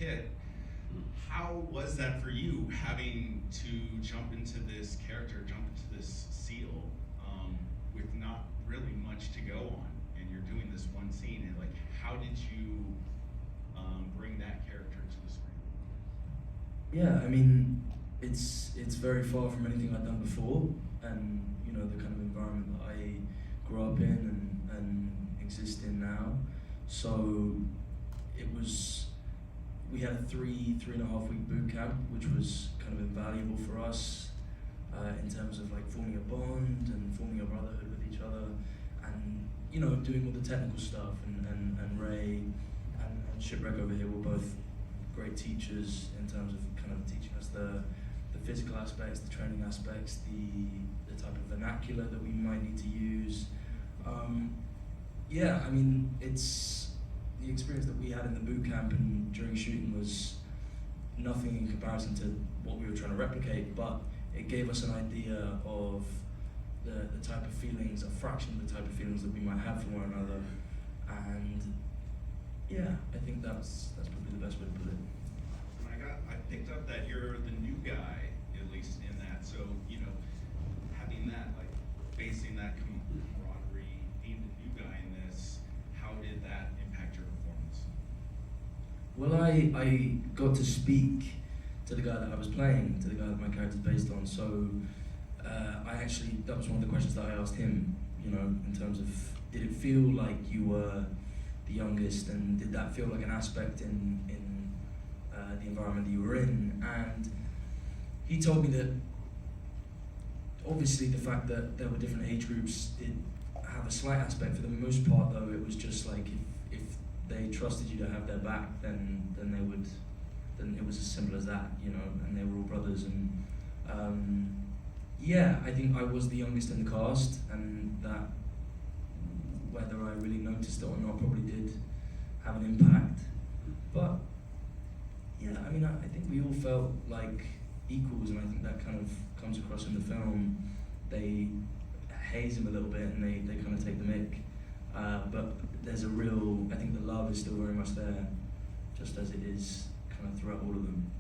Kit. How was that for you, having to jump into this character, jump into this seal, with not really much to go on, and you're doing this one scene, and like, how did you bring that character to the screen? Yeah, I mean, it's very far from anything I'd done before, and you know, the kind of environment that I grew up in and exist in now. So we had a 3.5 week boot camp, which was kind of invaluable for us in terms of like forming a bond and forming a brotherhood with each other, and you know, doing all the technical stuff. And Ray and Shipwreck over here were both great teachers in terms of kind of teaching us the physical aspects, the training aspects, the type of vernacular that we might need to use. Yeah, I mean, it's the experience that we had in the boot camp and during shooting was nothing in comparison to what we were trying to replicate, but it gave us an idea of the type of feelings, a fraction of the type of feelings that we might have for one another. And yeah, I think that's probably the best way to put it. I picked up that you're the new guy, at least in that. So, you know, having that, like, facing that camaraderie, being the new guy in this, how did that impact your performance? Well, I got to speak to the guy that I was playing, to the guy that my character's based on. So that was one of the questions that I asked him, you know, in terms of, did it feel like you were the youngest, and did that feel like an aspect in the environment that you were in? And he told me that obviously the fact that there were different age groups did have a slight aspect. For the most part though, it was just like if they trusted you to have their back, then it was as simple as that, you know, and they were all brothers. And yeah, I think I was the youngest in the cast, and that, whether I really noticed it or not, probably did have an impact. But yeah, I mean, I think we all felt like equals, and I think that kind of comes across in the film. They haze him a little bit, and they kind of take the mick. But there's a real, I think the love is still very much there, just as it is kind of throughout all of them.